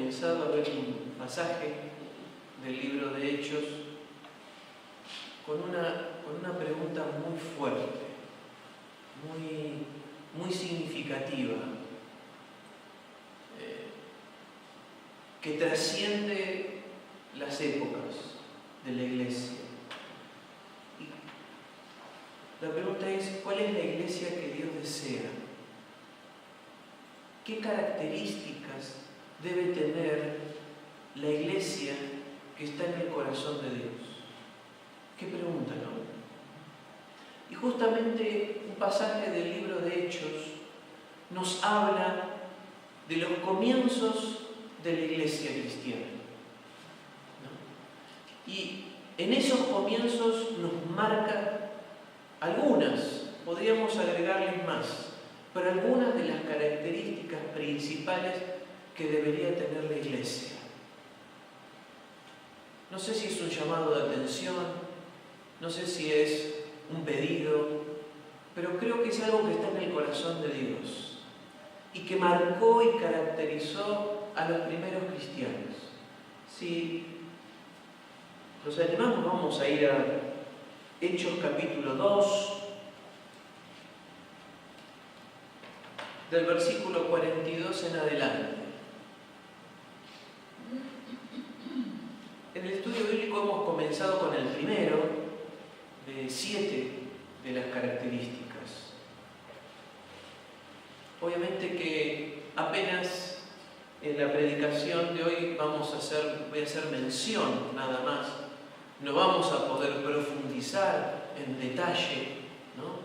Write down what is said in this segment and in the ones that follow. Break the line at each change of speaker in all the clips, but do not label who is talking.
comenzado a ver un pasaje del libro de Hechos con una pregunta muy fuerte, muy significativa, que trasciende las épocas de la iglesia. Y la pregunta es, ¿cuál es la iglesia que Dios desea? ¿Qué características debe tener la iglesia que está en el corazón de Dios? ¿Qué pregunta, no? Y justamente un pasaje del libro de Hechos nos habla de los comienzos de la iglesia cristiana, ¿no? Y en esos comienzos nos marca algunas, podríamos agregarles más, pero algunas de las características principales que debería tener la iglesia. No sé si es un llamado de atención, no sé si es un pedido, pero creo que es algo que está en el corazón de Dios y que marcó y caracterizó a los primeros cristianos. Si nos animamos, vamos a ir a Hechos capítulo 2, del versículo 42 en adelante. En el estudio bíblico hemos comenzado con el primero de 7 de las características. Obviamente que apenas en la predicación de hoy voy a hacer mención nada más. No vamos a poder profundizar en detalle, ¿no?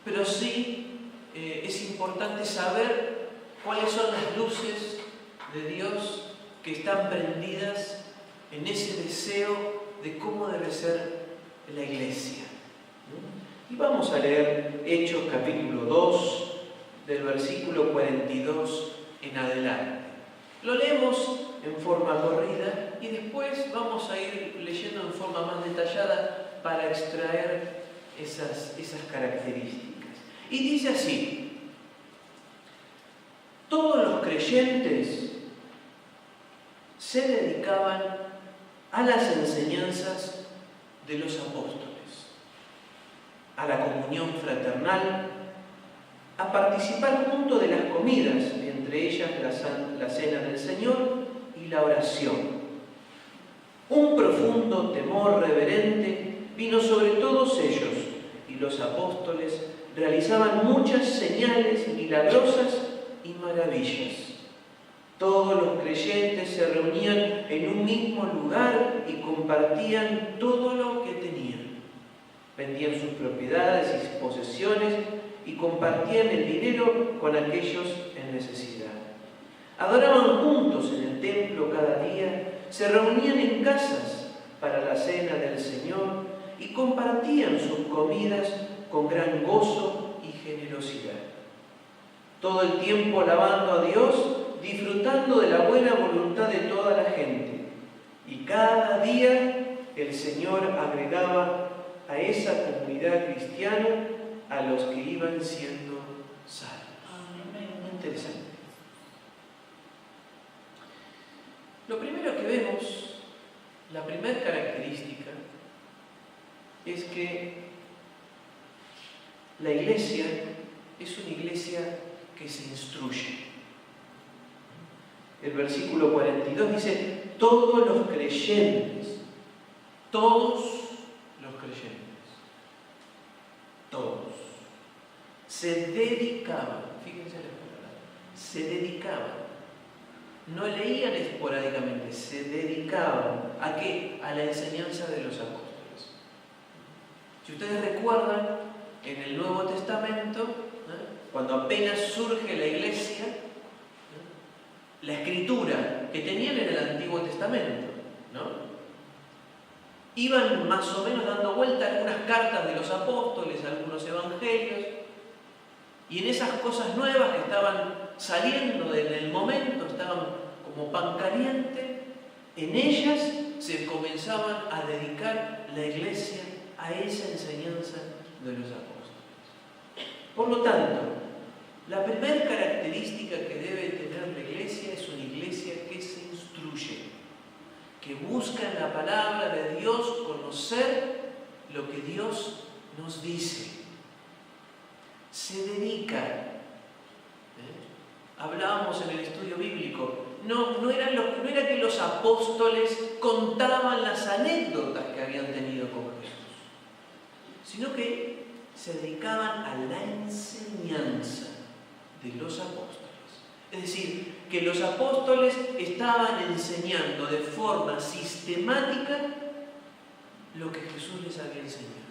Pero sí es importante saber cuáles son las luces de Dios que están prendidas en ese deseo de cómo debe ser la iglesia, ¿no? Y vamos a leer Hechos capítulo 2, del versículo 42 en adelante. Lo leemos en forma corrida y después vamos a ir leyendo en forma más detallada para extraer esas características. Y dice así: todos los creyentes se dedicaban a las enseñanzas de los apóstoles, a la comunión fraternal, a participar junto de las comidas, entre ellas la cena del Señor y la oración. Un profundo temor reverente vino sobre todos ellos, y los apóstoles realizaban muchas señales milagrosas y maravillas. Todos los creyentes se reunían en un mismo lugar y compartían todo lo que tenían. Vendían sus propiedades y posesiones y compartían el dinero con aquellos en necesidad. Adoraban juntos en el templo cada día, se reunían en casas para la cena del Señor y compartían sus comidas con gran gozo y generosidad. Todo el tiempo alabando a Dios, disfrutando de la buena voluntad de toda la gente. Y cada día el Señor agregaba a esa comunidad cristiana a los que iban siendo salvos. Muy interesante. Lo primero que vemos, la primera característica, es que la iglesia es una iglesia que se instruye. El versículo 42 dice: todos los creyentes, todos, se dedicaban, fíjense la palabra, se dedicaban. No leían esporádicamente, se dedicaban. ¿A qué? A la enseñanza de los apóstoles. Si ustedes recuerdan, en el Nuevo Testamento, cuando apenas surge la iglesia, la escritura que tenían en el Antiguo Testamento, ¿no? Iban más o menos dando vuelta algunas cartas de los apóstoles, algunos evangelios, y en esas cosas nuevas que estaban saliendo en el momento, estaban como pan caliente, en ellas se comenzaban a dedicar la iglesia a esa enseñanza de los apóstoles. Por lo tanto, la primera característica que debe tener la iglesia es una iglesia que se instruye. instruye, que busca en la palabra de Dios conocer lo que Dios nos dice. Se dedica. Hablábamos en el estudio bíblico. No era que los apóstoles contaban las anécdotas que habían tenido con Jesús, sino que se dedicaban a la enseñanza de los apóstoles. Es decir, que los apóstoles estaban enseñando de forma sistemática lo que Jesús les había enseñado.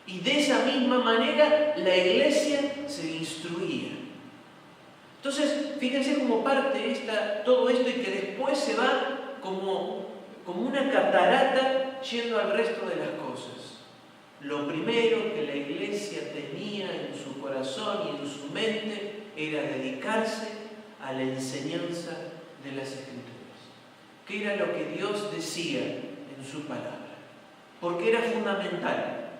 Y de esa misma manera la iglesia se instruía. Entonces, fíjense cómo parte todo esto y que después se va como una catarata yendo al resto de las cosas. Lo primero que la iglesia tenía en su corazón y en su mente era dedicarse a la enseñanza de las Escrituras, que era lo que Dios decía en su palabra, porque era fundamental.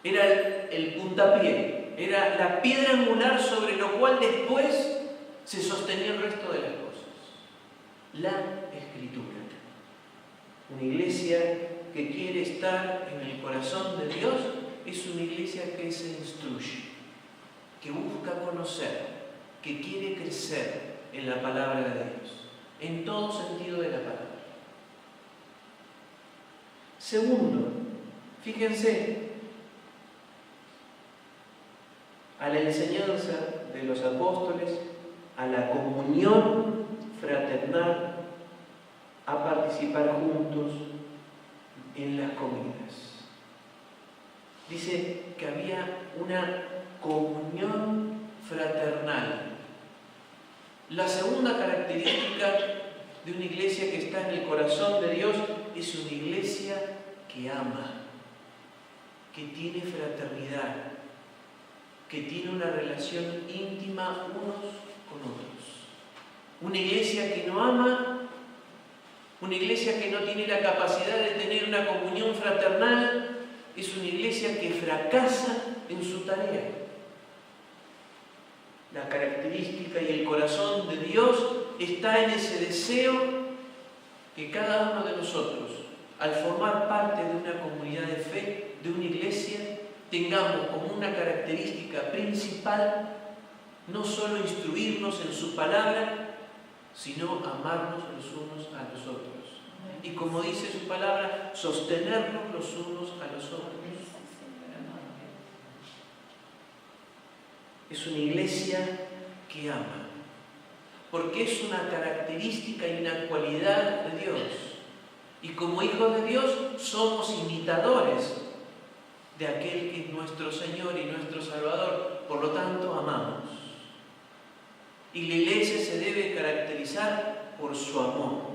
Era el puntapié, era la piedra angular sobre lo cual después se sostenía el resto de las cosas. La Escritura. Una iglesia que quiere estar en el corazón de Dios es una iglesia que se instruye, que busca conocer, que quiere crecer en la palabra de Dios, en todo sentido de la palabra. Segundo, fíjense, a la enseñanza de los apóstoles, a la comunión fraternal, a participar juntos en las comidas. Dice que había una comunión fraternal. La segunda característica de una iglesia que está en el corazón de Dios es una iglesia que ama, que tiene fraternidad, que tiene una relación íntima unos con otros. Una iglesia que no ama, una iglesia que no tiene la capacidad de tener una comunión fraternal, es una iglesia que fracasa en su tarea. La característica y el corazón de Dios está en ese deseo que cada uno de nosotros, al formar parte de una comunidad de fe, de una iglesia, tengamos como una característica principal no solo instruirnos en su palabra, sino amarnos los unos a los otros. Y como dice su palabra, sostenernos los unos a los otros. Es una iglesia que ama, porque es una característica y una cualidad de Dios. Y como hijos de Dios somos imitadores de aquel que es nuestro Señor y nuestro Salvador, por lo tanto amamos. Y la iglesia se debe caracterizar por su amor.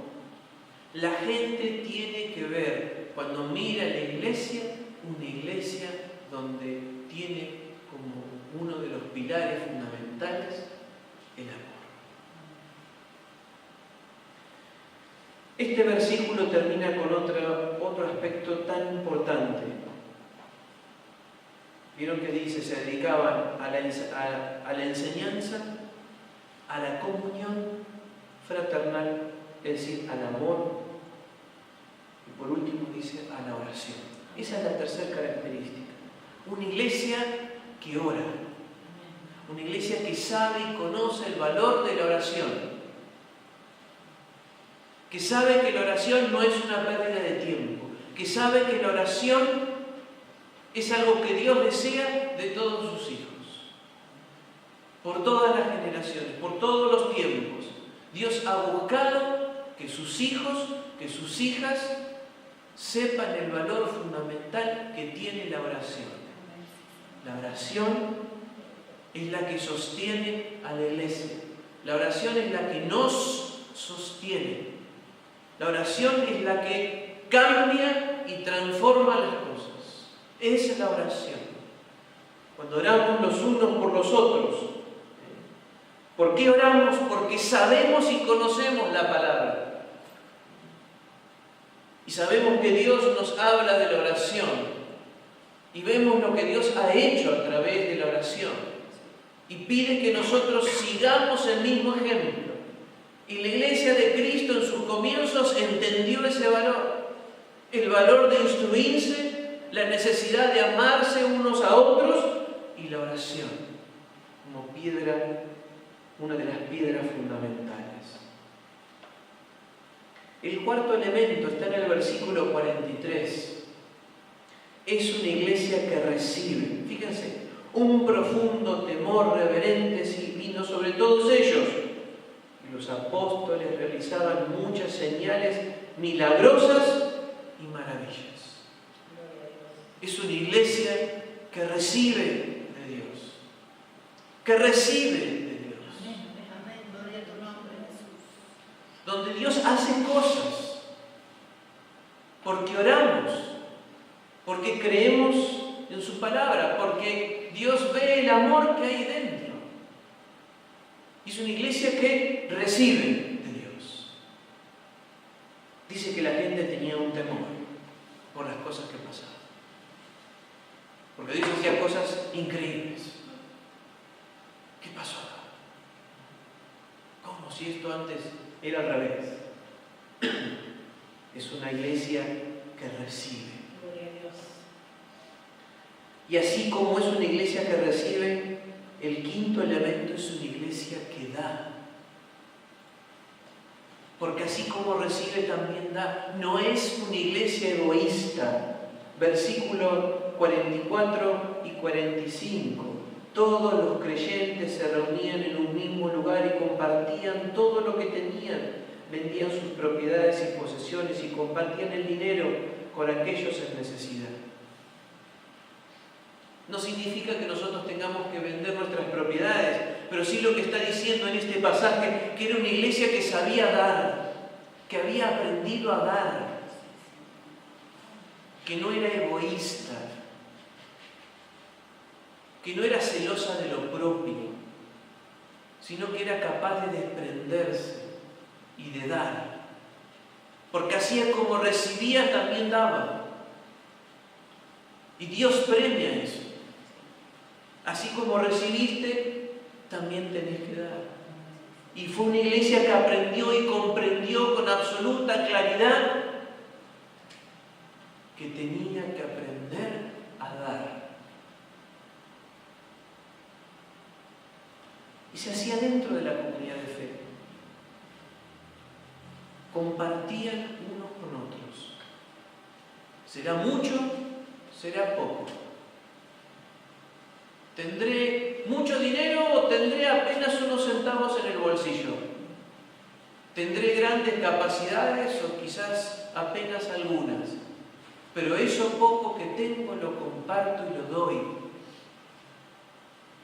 La gente tiene que ver, cuando mira la iglesia, una iglesia donde tiene como uno de los pilares fundamentales el amor. Este versículo termina con otro aspecto tan importante. Vieron que dice, se dedicaban a la enseñanza, a la comunión fraternal, es decir, al amor, y por último dice, a la oración. Esa es la tercera característica. Una iglesia que ora, una iglesia que sabe y conoce el valor de la oración, que sabe que la oración no es una pérdida de tiempo, que sabe que la oración es algo que Dios desea de todos sus hijos, por todas las generaciones, por todos los tiempos. Dios ha buscado que sus hijos, que sus hijas sepan el valor fundamental que tiene la oración. La oración es la que sostiene a la iglesia. La oración es la que nos sostiene. La oración es la que cambia y transforma las cosas. Esa es la oración. Cuando oramos los unos por los otros. ¿Por qué oramos? Porque sabemos y conocemos la palabra. Y sabemos que Dios nos habla de la oración. Y vemos lo que Dios ha hecho a través de la oración. Y pide que nosotros sigamos el mismo ejemplo. Y la iglesia de Cristo en sus comienzos entendió ese valor. El valor de instruirse, la necesidad de amarse unos a otros y la oración como piedra, una de las piedras fundamentales. El cuarto elemento está en el versículo 43. Es una iglesia que recibe, fíjense, un profundo temor reverente vino sobre todos ellos. Y los apóstoles realizaban muchas señales milagrosas y maravillas. Es una iglesia que recibe de Dios. Que recibe de Dios. Donde Dios hace cosas. Porque oramos. Porque creemos en su palabra. Porque Dios ve el amor que hay dentro. Es una iglesia que recibe de Dios. Dice que la gente tenía un temor por las cosas que pasaban. Porque Dios hacía cosas increíbles. ¿Qué pasó acá? ¿Cómo si esto antes era al revés? Es una iglesia que recibe.
Gloria a Dios.
Y así como es una iglesia que recibe, el quinto elemento es una iglesia que da. Porque así como recibe, también da. No es una iglesia egoísta. Versículos 44 y 45. Todos los creyentes se reunían en un mismo lugar y compartían todo lo que tenían. Vendían sus propiedades y posesiones y compartían el dinero con aquellos en necesidad. No significa que nosotros tengamos que vender nuestras propiedades, pero sí lo que está diciendo en este pasaje, que era una iglesia que sabía dar, que había aprendido a dar, que no era egoísta, que no era celosa de lo propio, sino que era capaz de desprenderse y de dar. Porque así como recibía, también daba. Y Dios premia eso. Así como recibiste, también tenés que dar. Y fue una iglesia que aprendió y comprendió con absoluta claridad que tenía que aprender a dar. Y se hacía dentro de la comunidad de fe. Compartían unos con otros. ¿Será mucho? ¿Será poco? ¿Tendré mucho dinero o tendré apenas unos centavos en el bolsillo? ¿Tendré grandes capacidades o quizás apenas algunas? Pero eso poco que tengo lo comparto y lo doy.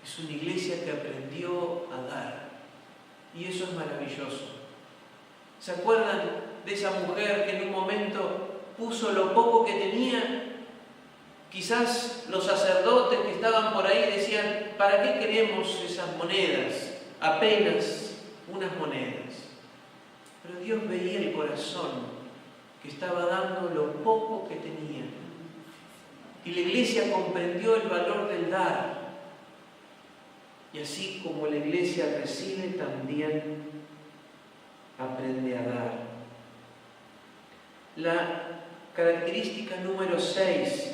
Es una iglesia que aprendió a dar. Y eso es maravilloso. ¿Se acuerdan de esa mujer que en un momento puso lo poco que tenía? Quizás los sacerdotes que estaban por ahí decían, ¿para qué queremos esas monedas? Apenas unas monedas. Pero Dios veía el corazón que estaba dando lo poco que tenía. Y la iglesia comprendió el valor del dar. Y así como la iglesia recibe, también aprende a dar. La característica número 6,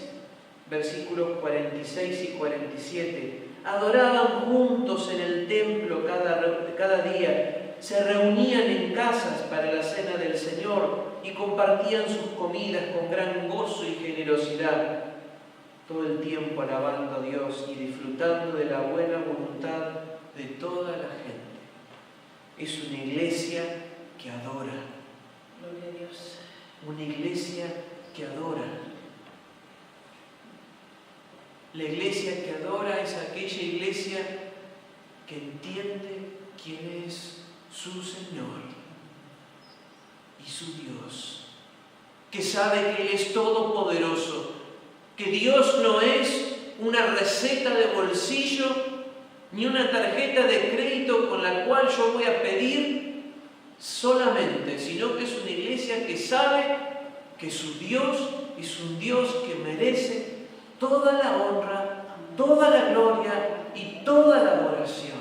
versículos 46 y 47. Adoraban juntos en el templo cada día, se reunían en casas para la cena del Señor y compartían sus comidas con gran gozo y generosidad, todo el tiempo alabando a Dios y disfrutando de la buena voluntad de toda la gente. Es una iglesia que adora.
Gloria a Dios.
Una iglesia que adora. La iglesia que adora es aquella iglesia que entiende quién es su Señor y su Dios, que sabe que Él es todopoderoso, que Dios no es una receta de bolsillo ni una tarjeta de crédito con la cual yo voy a pedir solamente, sino que es una iglesia que sabe que su Dios es un Dios que merece toda la honra, toda la gloria y toda la adoración.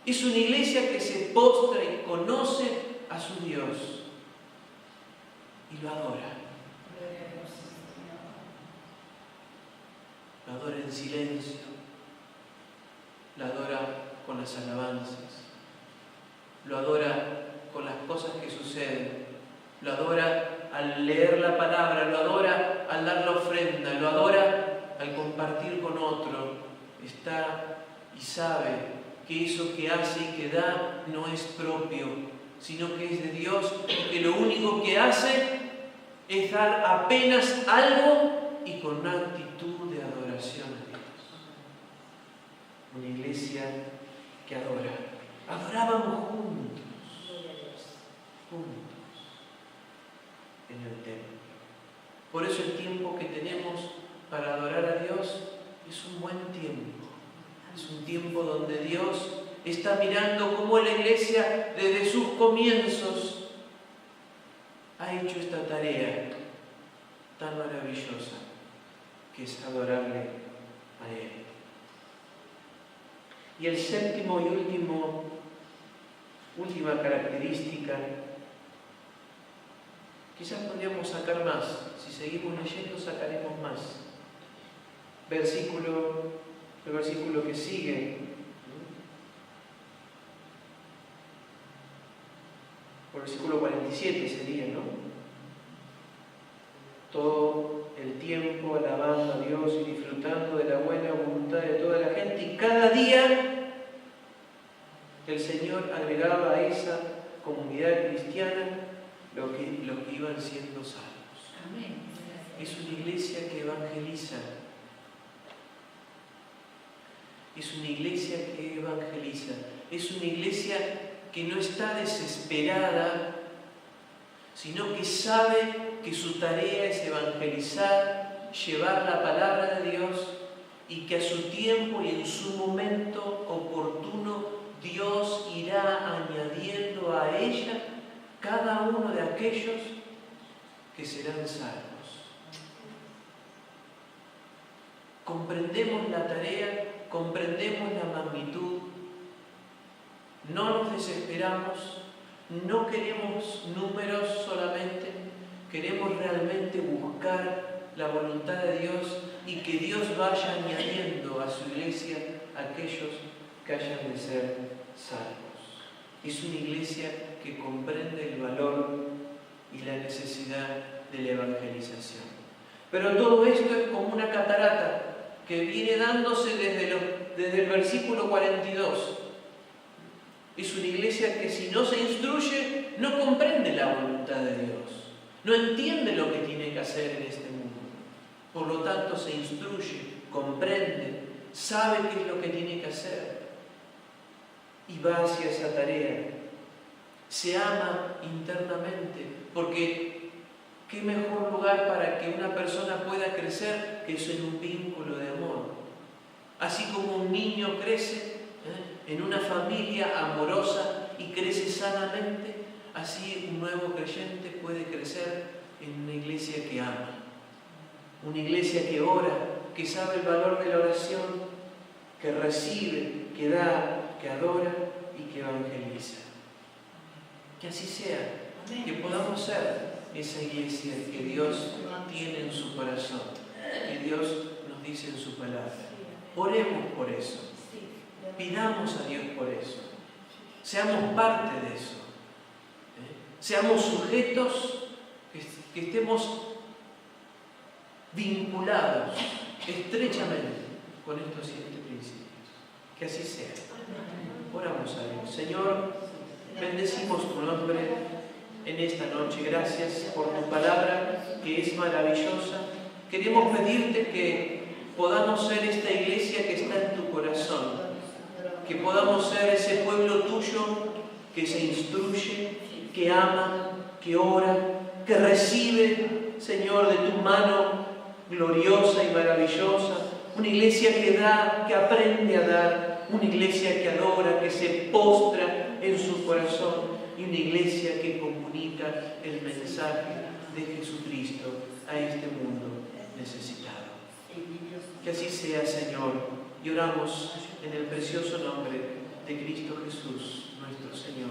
Es una iglesia que se postra y conoce a su Dios y lo adora. Lo adora en silencio, lo adora con las alabanzas, lo adora con las cosas que suceden, lo adora al leer la palabra, lo adora al dar la ofrenda, lo adora al compartir con otro. Está y sabe que eso que hace y que da no es propio, sino que es de Dios, y que lo único que hace es dar apenas algo y con una actitud de adoración a Dios. Una iglesia que adora. Adorábamos juntos en el templo. Por eso el tiempo que tenemos para adorar a Dios es un buen tiempo. Es un tiempo donde Dios está mirando cómo la iglesia desde sus comienzos ha hecho esta tarea tan maravillosa que es adorarle a Él. Y el séptimo y última característica, quizás podríamos sacar más, si seguimos leyendo sacaremos más. El versículo que sigue, por versículo 47 sería, ¿no? Todo el tiempo alabando a Dios y disfrutando de la buena voluntad de toda la gente, y cada día el Señor agregaba a esa comunidad cristiana los que iban siendo salvos.
Amén.
Es una iglesia que evangeliza. Es una iglesia que evangeliza. Es una iglesia que no está desesperada, sino que sabe que su tarea es evangelizar, llevar la palabra de Dios, y que a su tiempo y en su momento oportuno Dios irá añadiendo a ella cada uno de aquellos que serán salvos. Comprendemos la tarea, comprendemos la magnitud, no nos desesperamos, no queremos números solamente, queremos realmente buscar la voluntad de Dios y que Dios vaya añadiendo a su iglesia aquellos que hayan de ser salvos. Es una iglesia que comprende el valor y la necesidad de la evangelización. Pero todo esto es como una catarata que viene dándose desde el versículo 42. Es una iglesia que si no se instruye, no comprende la voluntad de Dios. No entiende lo que tiene que hacer en este mundo. Por lo tanto, se instruye, comprende, sabe qué es lo que tiene que hacer y va hacia esa tarea. Se ama internamente, porque qué mejor lugar para que una persona pueda crecer que eso en un vínculo de amor. Así como un niño crece en una familia amorosa y crece sanamente, así un nuevo creyente puede crecer en una iglesia que ama, una iglesia que ora, que sabe el valor de la oración, que recibe, que da, que adora y que evangeliza. Que así sea, que podamos ser esa iglesia que Dios tiene en su corazón, que Dios nos dice en su palabra. Oremos por eso. Pidamos a Dios por eso. Seamos parte de eso. Seamos sujetos, que estemos vinculados estrechamente con estos 7 principios. Que así sea. Oramos a Dios. Señor, bendecimos tu nombre en esta noche. Gracias por tu palabra que es maravillosa. Queremos pedirte que podamos ser esta iglesia que está en tu corazón. Que podamos ser ese pueblo tuyo que se instruye, que ama, que ora, que recibe, Señor, de tu mano gloriosa y maravillosa. Una iglesia que da, que aprende a dar. Una iglesia que adora, que se postra en su corazón. Y una iglesia que comunica el mensaje de Jesucristo a este mundo necesitado. Que así sea, Señor. Y oramos en el precioso nombre de Cristo Jesús, nuestro Señor.